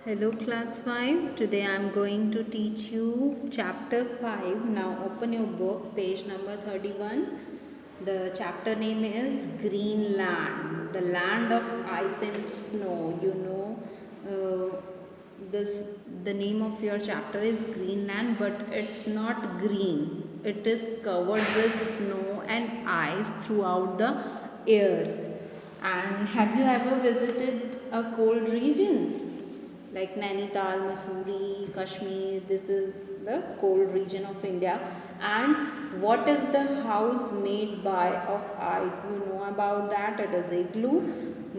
Hello class 5. Today I am going to teach you chapter 5. Now open your book, page number 31. The chapter name is Greenland, the land of ice and snow. The name of your chapter is Greenland, but it's not green. It is covered with snow and ice throughout the year. And have you ever visited a cold region? Like Nainital, Mussoorie, Kashmir? This is the cold region of India. And what is the house made by of ice? You know about that. It is igloo.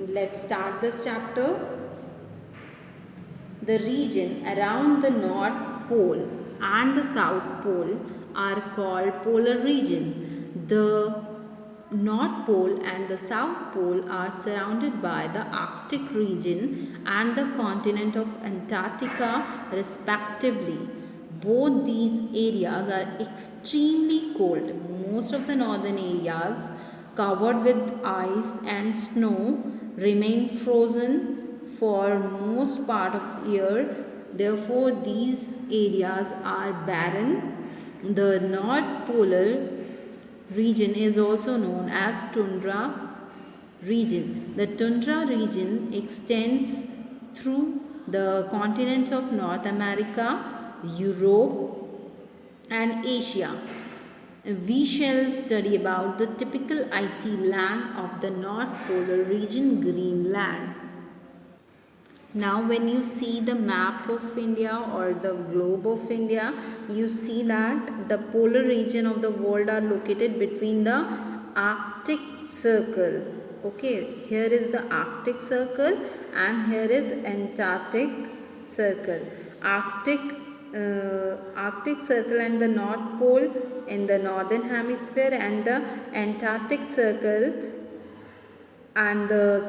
Let's start this chapter. The region around the North Pole and the South Pole are called polar region. The North Pole and the South Pole are surrounded by the Arctic region and the continent of Antarctica respectively. Both these areas are extremely cold. Most of the northern areas covered with ice and snow remain frozen for most part of year. Therefore, these areas are barren. The North Polar region is also known as tundra region. The tundra region extends through the continents of North America, Europe, and Asia. We shall study about the typical icy land of the North Polar region, Greenland. Now when you see the map of India or the globe of India, you see that the polar region of the world are located between the Arctic Circle. Okay, here is the Arctic Circle and here is Antarctic Circle. Arctic Circle and the North Pole in the northern hemisphere, and the Antarctic Circle and the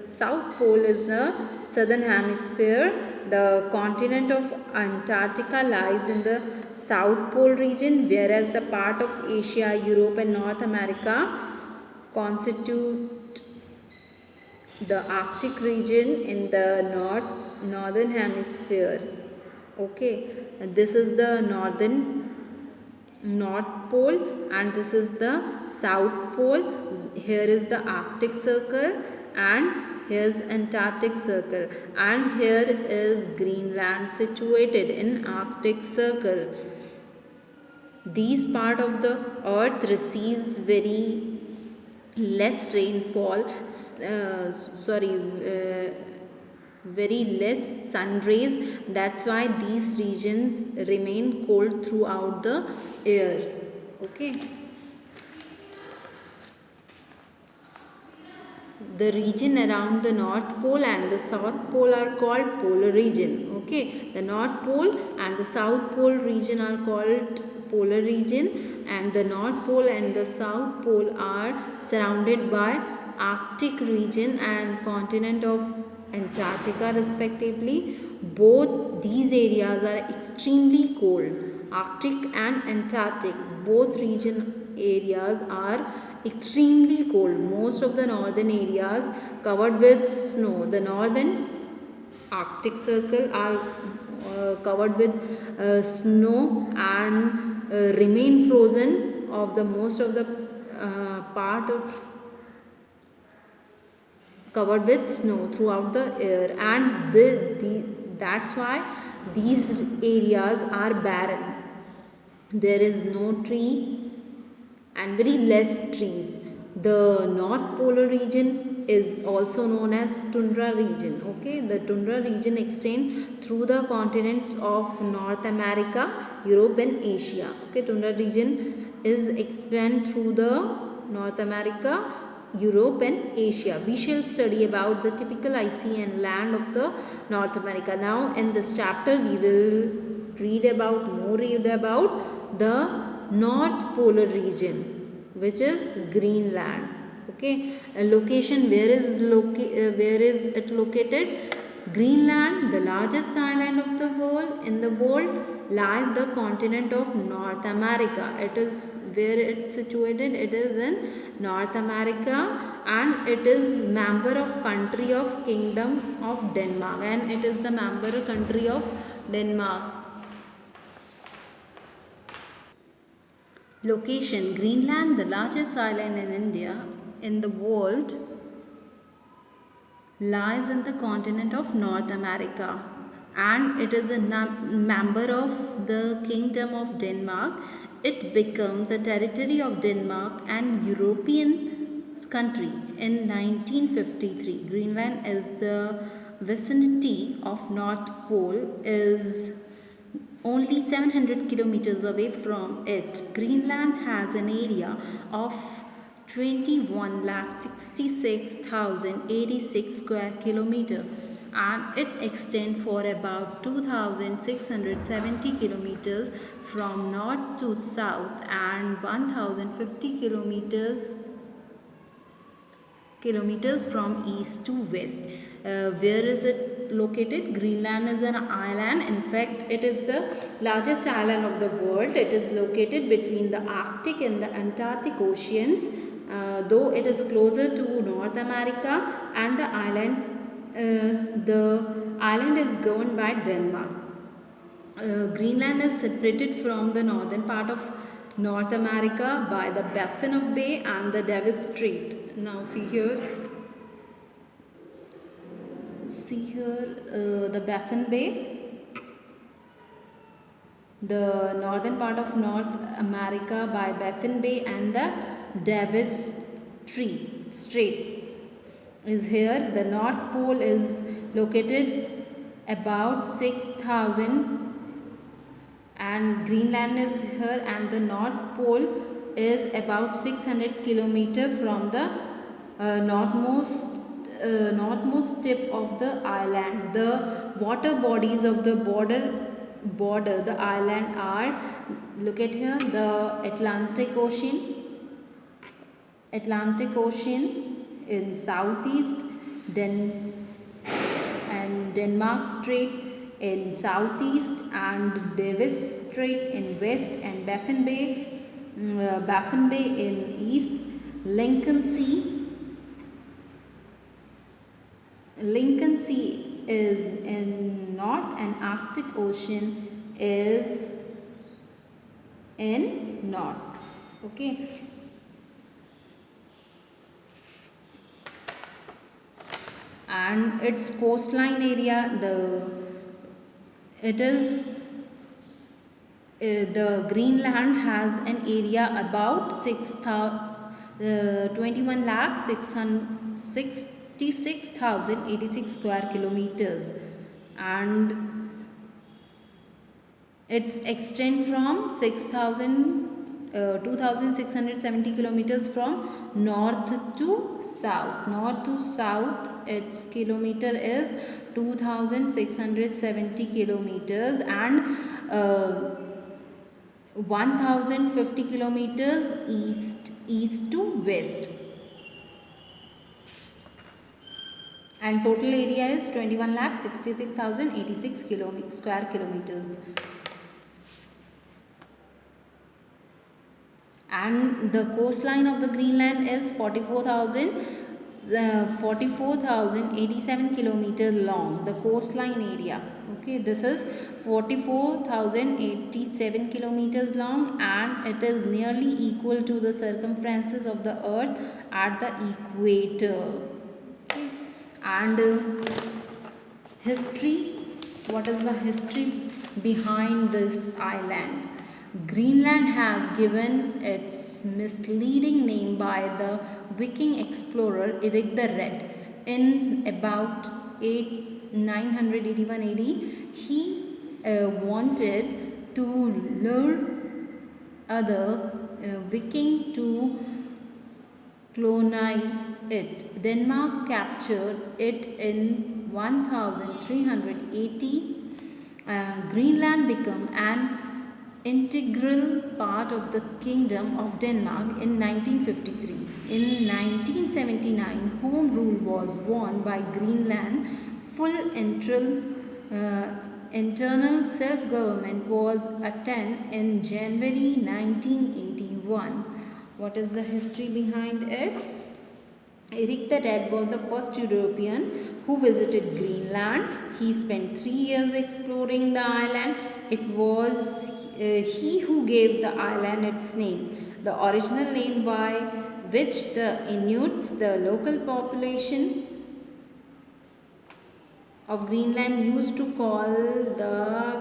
south pole is the southern hemisphere. The continent of Antarctica lies in the south pole region, whereas the part of Asia, Europe and North America constitute the Arctic region in the northern hemisphere. Okay, this is the North Pole and this is the South Pole. Here is the Arctic Circle and here is Antarctic Circle, and here is Greenland situated in Arctic Circle. These part of the earth receives very less rainfall, very less sun rays. That's why these regions remain cold throughout the year. Okay. The region around the North Pole and the South Pole are called polar region. Okay, the North Pole and the South Pole region are called polar region, and the North Pole and the South Pole are surrounded by Arctic region and continent of Antarctica respectively. Both these areas are extremely cold. Arctic and Antarctic, both region areas are extremely cold. Most of the northern areas covered with snow. The northern Arctic Circle are covered with snow and remain frozen of the most of the part of covered with snow throughout the year, and that's why these areas are barren. There is no tree and very less trees. The North Polar region is also known as tundra region. Okay, the tundra region extends through the continents of North America, Europe and Asia. Okay, tundra region is expand through the North America, Europe and Asia. We shall study about the typical icy and land of the North America. Now in this chapter we will read about the North Polar region, which is Greenland. Okay, a location, where is it located? Greenland, the largest island of the world in the world, lies the continent of North America. It is where it's situated. It is in North America, and it is member of country of Kingdom of Denmark, and it is the member country of Denmark. Location: Greenland, the largest island in India in the world, lies in the continent of North America, and it is a member of the Kingdom of Denmark. It became the territory of Denmark and European country in 1953. Greenland is the vicinity of North Pole, is only 700 kilometers away from it. Greenland has an area of 21,66,086 square kilometer, and it extends for about 2,670 kilometers from north to south and 1,050 kilometers from east to west. Where is it located? Greenland is an island. In fact, it is the largest island of the world. It is located between the Arctic and the Antarctic Oceans. Though it is closer to North America, and the island is governed by Denmark. Greenland is separated from the northern part of North America by the Baffin Bay and the Davis Strait. Now see here the Baffin Bay, the northern part of North America by Baffin Bay, and the Davis Strait is here. The North Pole is located about 6,000, and Greenland is here, and the North Pole is about 600 kilometers from the northmost tip of the island. The water bodies of the border the island are, look at here, the Atlantic Ocean in southeast, and Denmark Strait in southeast, and Davis Strait in west, and Baffin Bay in east. Lincoln Sea is in north, and Arctic Ocean is in north. Okay. And its coastline area, the Greenland has an area about 21,66,086 square kilometers, and it extends from 2,670 kilometers from north to south. North to south, its kilometer is 2,670 kilometers, and 1,050 kilometers east to west. And total area is 21,66,086 square kilometers. And the coastline of the Greenland is 44,087 kilometers long. The coastline area, okay, this is 44,087 kilometers long, and it is nearly equal to the circumference of the earth at the equator. Okay. And history, what is the history behind this island? Greenland has given its misleading name by the Viking explorer Erik the Red in about 981 AD. He wanted to lure other Viking to colonize it. Denmark captured it in 1380. Greenland became an integral part of the Kingdom of Denmark in 1953. In 1979, Home Rule was won by Greenland. Full internal self-government was attained in January 1981. What is the history behind it? Eric the Red was the first European who visited Greenland. He spent 3 years exploring the island. It was he who gave the island its name, the original name by which the Inuits, the local population of Greenland, used to call the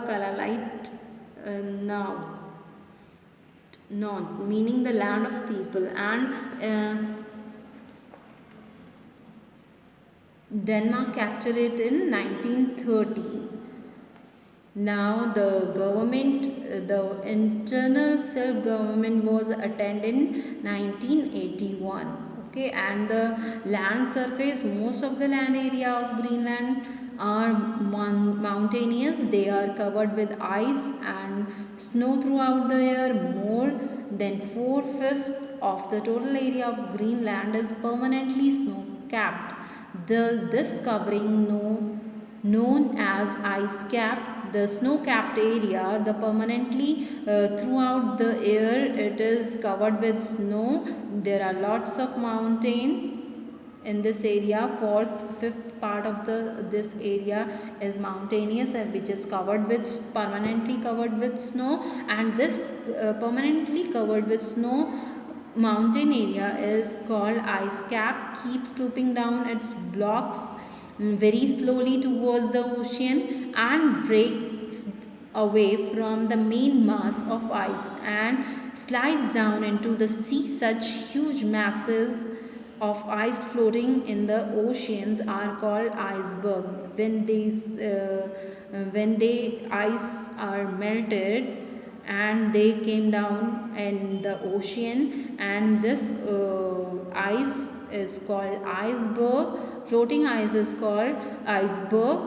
Kalalite now, non, meaning the land of people, and Denmark captured it in 1930. Now the internal self-government was attained in 1981. Okay, and the land surface, most of the land area of Greenland are mountainous. They are covered with ice and snow throughout the year. More than 4/5 of the total area of Greenland is permanently snow-capped. This covering known as ice cap, the snow capped area, the permanently throughout the year it is covered with snow. There are lots of mountain in this area. Fourth fifth part of this area is mountainous, which is covered with permanently covered with snow, and this permanently covered with snow mountain area is called ice cap, keeps sloping down its blocks very slowly towards the ocean and breaks away from the main mass of ice and slides down into the sea. Such huge masses of ice floating in the oceans are called iceberg. When they ice are melted and they came down in the ocean, and this ice is called iceberg. Floating ice is called iceberg,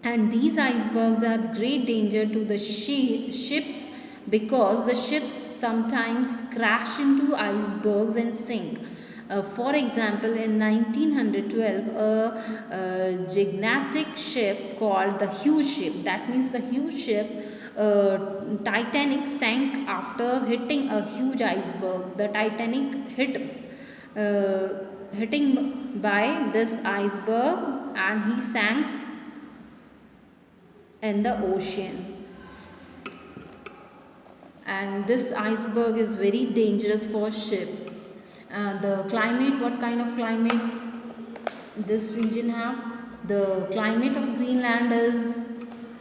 and these icebergs are great danger to the ships because the ships sometimes crash into icebergs and sink. For example, in 1912, a gigantic ship called the huge ship, that means the huge ship Titanic, sank after hitting a huge iceberg. The Titanic hitting by this iceberg, and he sank in the ocean. And this iceberg is very dangerous for ship. The climate, what kind of climate this region have? The climate of Greenland is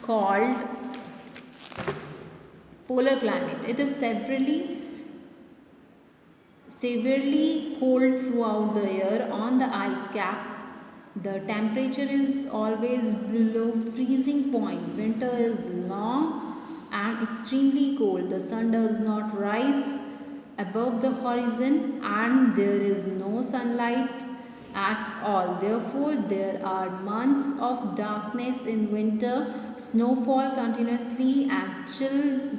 called polar climate. It is severely cold throughout the year on the ice cap. The temperature is always below freezing point. Winter is long and extremely cold. The sun does not rise above the horizon and there is no sunlight at all. Therefore, there are months of darkness in winter, snowfall continuously, and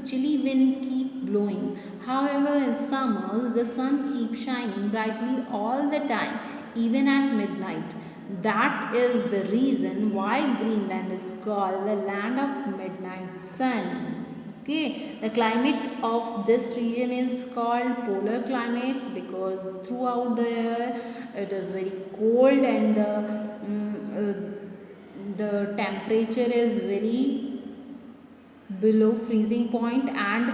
chilly wind keep blowing. However, in summers, the sun keeps shining brightly all the time, even at midnight. That is the reason why Greenland is called the land of midnight sun. Okay, the climate of this region is called polar climate because throughout the year it is very cold, and the temperature is very below freezing point, and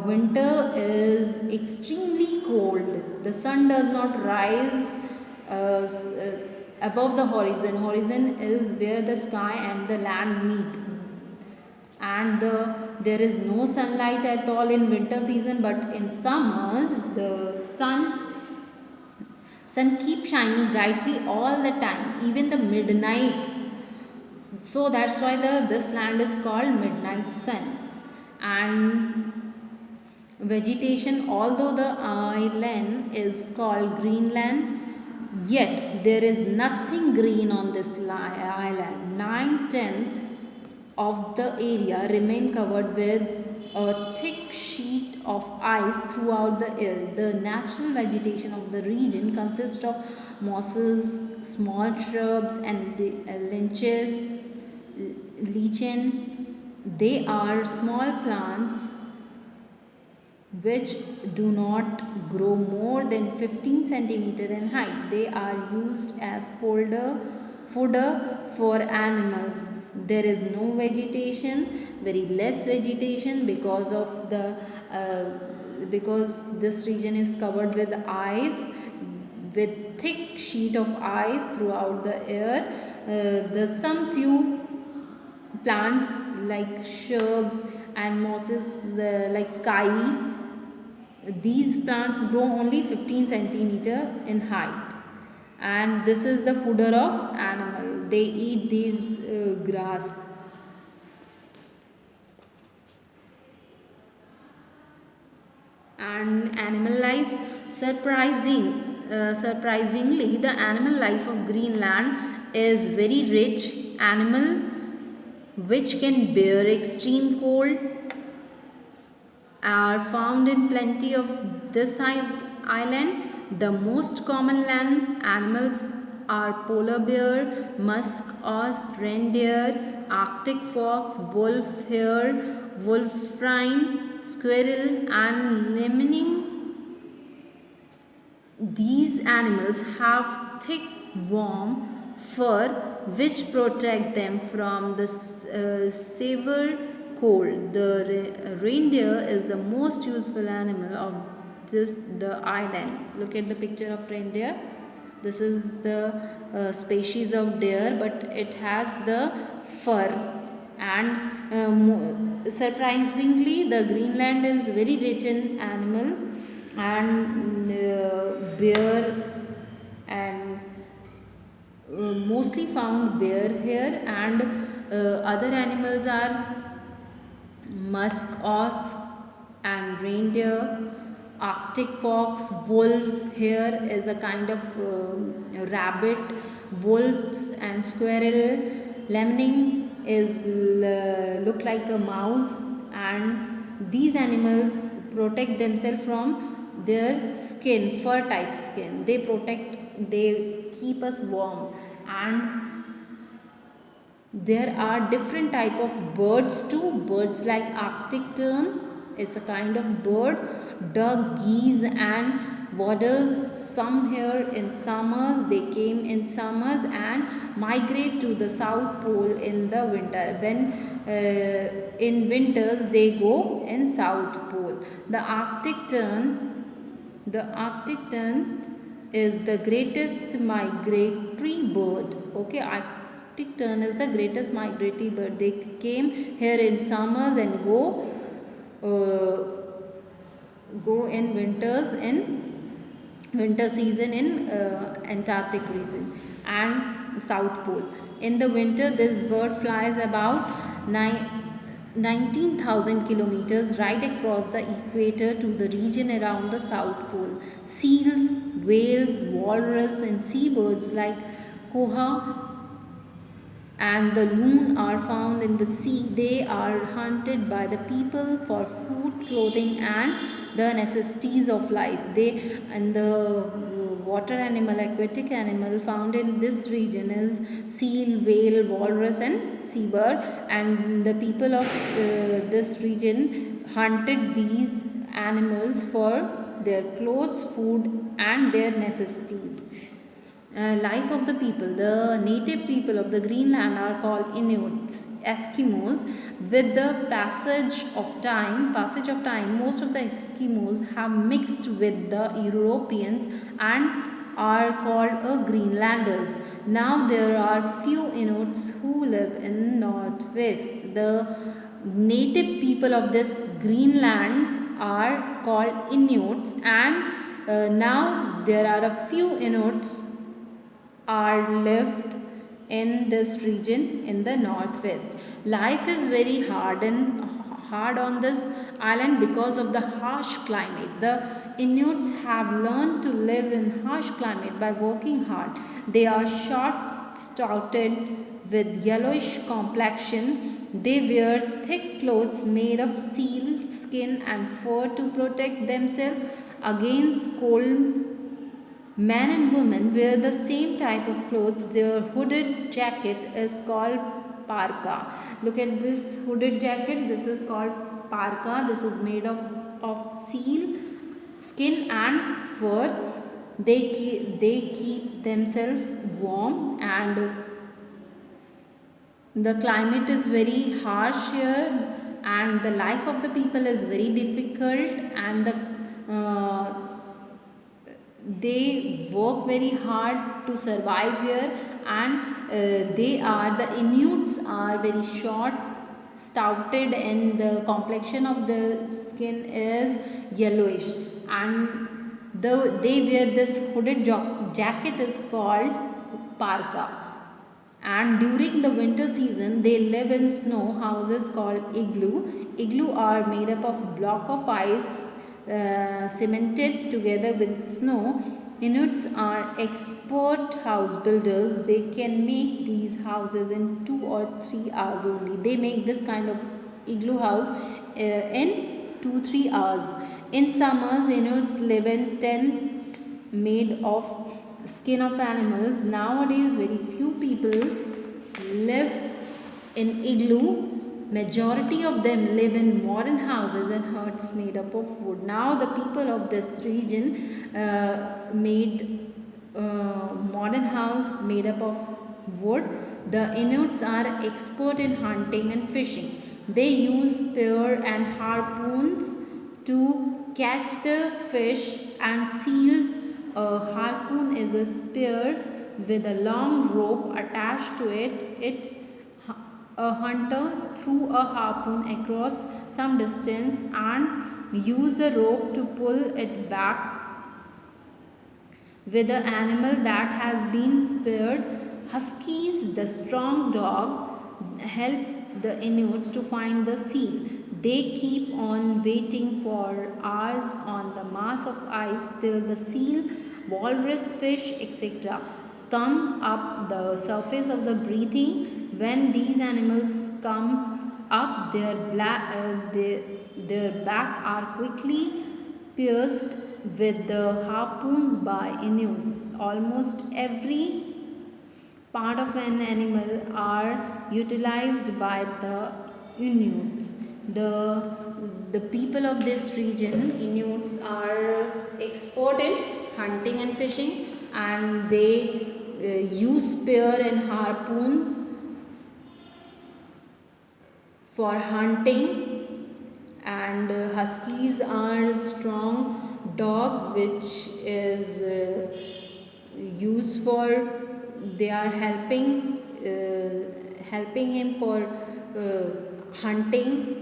winter is extremely cold. The sun does not rise above the horizon. Horizon is where the sky and the land meet, and there is no sunlight at all in winter season, but in summers the sun keeps shining brightly all the time, even the midnight. So that's why this land is called midnight sun. And vegetation, although the island is called Greenland, yet there is nothing green on this island. 9/10 of the area remain covered with a thick sheet of ice throughout the year. The natural vegetation of the region consists of mosses, small shrubs, and lichen. They are small plants which do not grow more than 15 centimeter in height. They are used as fodder for animals. There is no vegetation, very less vegetation because this region is covered with ice, with thick sheet of ice throughout the air. There's some few plants like shrubs and mosses like kai. These plants grow only 15 centimeter in height, and this is the fodder of animal. They eat these grass. And animal life, surprisingly, the animal life of Greenland is very rich. Animal which can bear extreme cold are found in plenty of this island. The most common land animals are polar bear, musk ox, reindeer, Arctic fox, wolf hare, wolverine, squirrel, and lemming. These animals have thick, warm fur which protect them from the severe cold. The reindeer is the most useful animal of the island. Look at the picture of reindeer. This is the species of deer, but it has the fur. And surprisingly, the Greenland is very rich in animal, and bear and mostly found bear here, and other animals are musk ox and reindeer, Arctic fox, wolf here is a kind of rabbit, wolves and squirrel, lemming is look like a mouse, and these animals protect themselves from their skin, fur type skin. They keep us warm. And there are different type of birds too. Birds like Arctic tern is a kind of bird, duck, geese and waders. Some here in summers, they came in summers and migrate to the south pole in the winter. When in winters they go in south pole. The Arctic tern is the greatest migratory bird. Okay, Arctic tern is the greatest migratory bird. They came here in summers and go in winters, in winter season in Antarctic region and South Pole. In the winter, this bird flies about 19,000 kilometers right across the equator to the region around the South Pole. Seals, whales, walrus, and seabirds like koha and the loon are found in the sea. They are hunted by the people for food, clothing, and the necessities of life. They and the water animal, aquatic animal found in this region is seal, whale, walrus, and seabird. And the people of this region hunted these animals for their clothes, food, and their necessities. Life of the people. The native people of the Greenland are called Inuits, Eskimos. With the passage of time, most of the Eskimos have mixed with the Europeans and are called Greenlanders. Now there are few Inuits who live in northwest. The native people of this Greenland are called Inuits, and now there are a few Inuits are lived in this region in the northwest. Life is very hard on this island because of the harsh climate. The Inuits have learned to live in harsh climate by working hard. They are short stouted with yellowish complexion. They wear thick clothes made of seal skin and fur to protect themselves against cold. Men and women wear the same type of clothes. Their hooded jacket is called parka. Look at this hooded jacket. This is called parka. This is made of seal skin and fur. They keep themselves warm, and the climate is very harsh here, and the life of the people is very difficult, and they work very hard to survive here. And the Inuits are very short stouted, and the complexion of the skin is yellowish, and they wear this hooded jacket is called parka. And during the winter season they live in snow houses called igloo are made up of block of ice cemented together with snow. Inuits are expert house builders. They can make these houses in 2 or 3 hours only. They make this kind of igloo house in 2-3 hours. In summers, Inuits live in tent made of skin of animals. Nowadays, very few people live in igloo. Majority of them live in modern houses and huts made up of wood. Now the people of this region made modern house made up of wood. The Inuits are expert in hunting and fishing. They use spear and harpoons to catch the fish and seals. A harpoon is a spear with a long rope attached to it. A hunter threw a harpoon across some distance and used the rope to pull it back with the animal that has been speared. Huskies, the strong dog, help the Inuits to find the seal. They keep on waiting for hours on the mass of ice till the seal, walrus, fish, etc. come up the surface of the breathing. When these animals come up, their back are quickly pierced with the harpoons by Inuits. Almost every part of an animal are utilized by the Inuits. The people of this region, Inuits, are expert in hunting and fishing, and they use spear and harpoons for hunting. And huskies are a strong dog which is used for, they are helping him for hunting.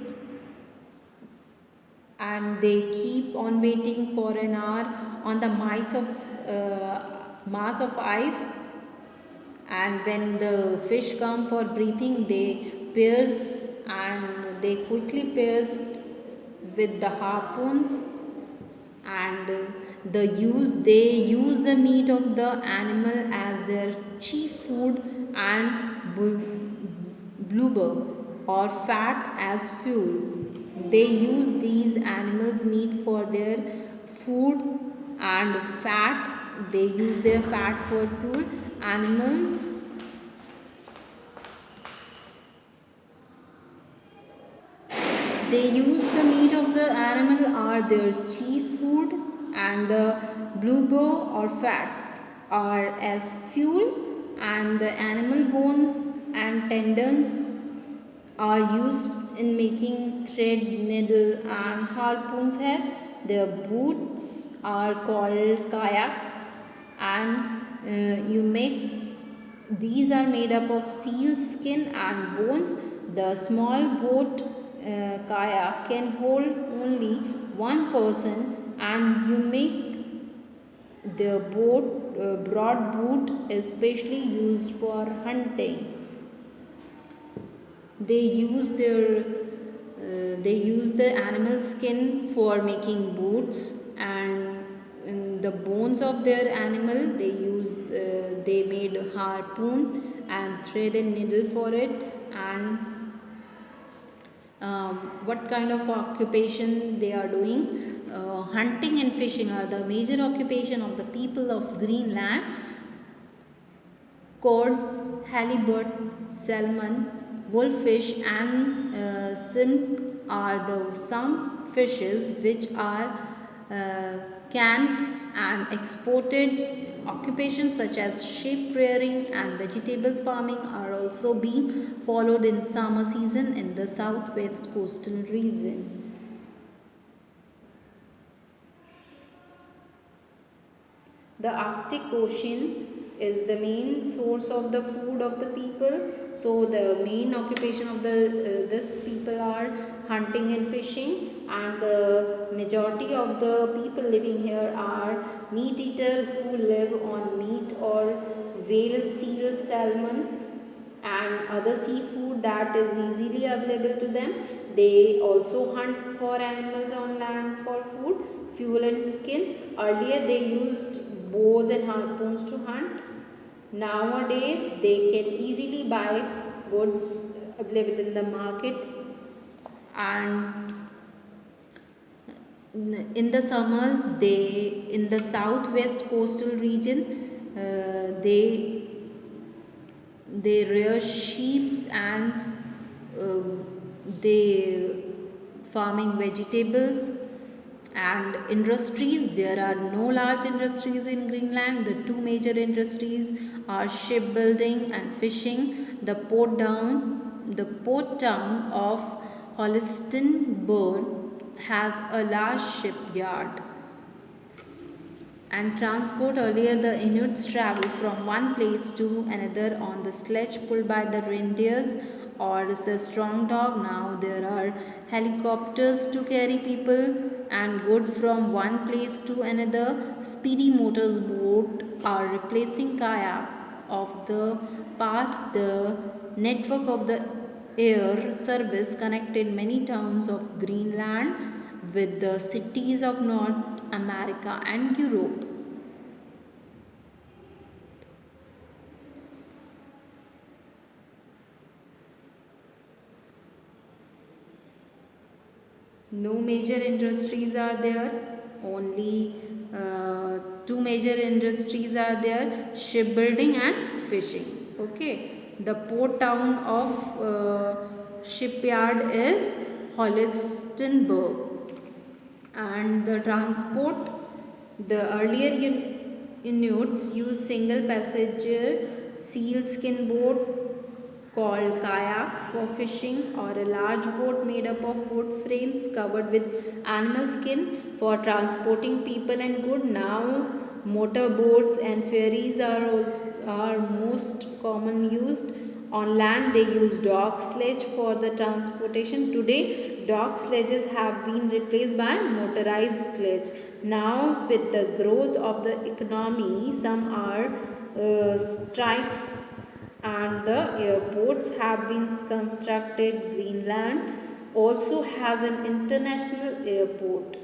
And they keep on waiting for an hour on the mass of ice. And when the fish come for breathing, they pierce, and they quickly pierced with the harpoons. And they use the meat of the animal as their chief food, and blubber or fat as fuel. They use these animals' meat for their food, and fat, they use their fat for fuel. Animals, they use the meat of the animal are their chief food, and the blubber or fat are as fuel. And the animal bones and tendon are used in making thread, needle, and harpoons here. Their boots are called kayaks, and you mix. These are made up of seal skin and bones. The small boat kayak can hold only one person, and you make the broad boot especially used for hunting. They use they use the animal skin for making boots, and in the bones of their animal they made harpoon and thread and needle for it. And what kind of occupation they are doing? Hunting and fishing are the major occupation of the people of Greenland. Cod, halibut, salmon, wolffish, and shrimp are the some fishes which are uh, canned and exported. Occupations such as sheep rearing and vegetables farming are also being followed in summer season in the southwest coastal region. The Arctic Ocean is the main source of the food of the people. So the main occupation of the this people are hunting and fishing, and the majority of the people living here are meat eater who live on meat or whale, seal, salmon and other seafood that is easily available to them. They also hunt for animals on land for food, fuel and skin. Earlier they used bows and harpoons to hunt. Nowadays they can easily buy goods available in the market, and in the summers they in the southwest coastal region they rear sheep and uh, they farming vegetables and industries. There are no large industries in Greenland. The two major industries are shipbuilding and fishing. The port town of Holstenborg has a large shipyard and transport. Earlier the Inuits traveled from one place to another on the sledge pulled by the reindeers or a strong dog. Now there are helicopters to carry people and goods from one place to another. Speedy motors boat are replacing kayak of the past. The network of the air service connected many towns of Greenland with the cities of North America and Europe. No major industries are there, only two major industries are there, shipbuilding and fishing. Okay, the port town of shipyard is Holstenborg, and the transport, the earlier Inuits used single passenger sealskin boat called kayaks for fishing, or a large boat made up of wood frames covered with animal skin for transporting people and goods. Now motor boats and ferries are most common used. On land they use dog sledge for the transportation. Today dog sledges have been replaced by motorized sledge. Now with the growth of the economy, some are stripes and the airports have been constructed. Greenland also has an international airport.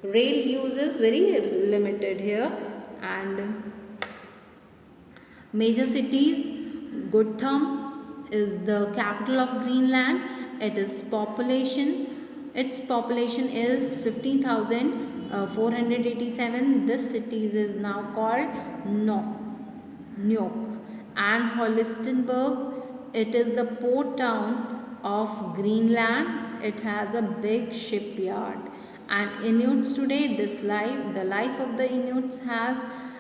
Rail use is very limited here, and major cities, Gutham is the capital of Greenland. Its population is 15,487. This city is now called Nuuk. And Holstenborg, it is the port town of Greenland. It has a big shipyard. And Inuits today, the life of the Inuits has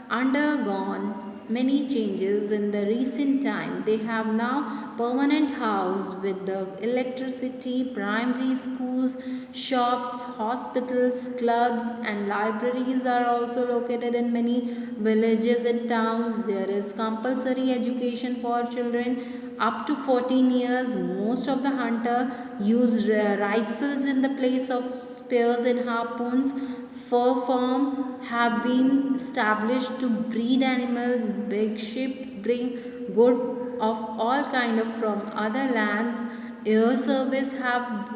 undergone many changes in the recent time. They have now permanent house with the electricity, primary schools, shops, hospitals, clubs and libraries are also located in many villages and towns. There is compulsory education for children up to 14 years. Most of the hunter use rifles in the place of spears and harpoons. Fur farm have been established to breed animals. Big ships bring good of all kind of from other lands. Air service have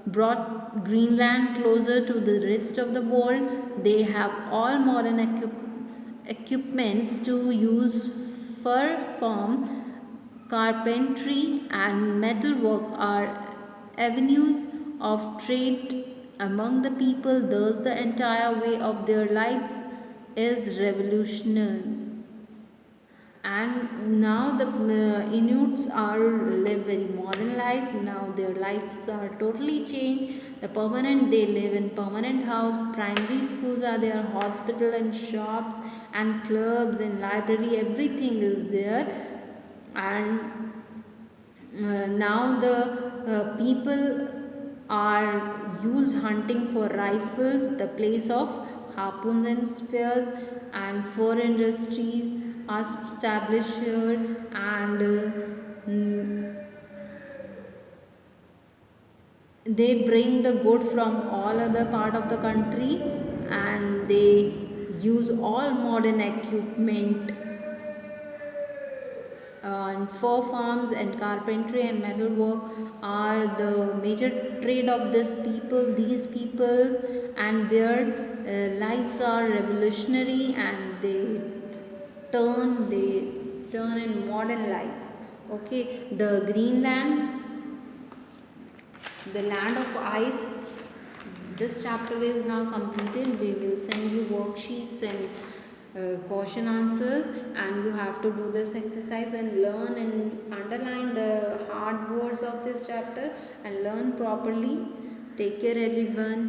brought Greenland closer to the rest of the world. They have all modern equipments to use. Fur farm, carpentry and metalwork are avenues of trade among the people. Thus the entire way of their lives is revolutionary. And now the Inuits are live very modern life. Now their lives are totally changed. They live in permanent house. Primary schools are there, hospital and shops and clubs and library, everything is there. And now the people are used hunting for rifles, the place of harpoons and spears, and fur industries are established here. And they bring the good from all other part of the country, and they use all modern equipment. And fur farms and carpentry and metal work are the major trade of these people, and their lives are revolutionary, and they turn in modern life. Okay, the Greenland, the land of ice, this chapter is now completed. We will send you worksheets and question answers, and you have to do this exercise and learn and underline the hard words of this chapter and learn properly. Take care everyone.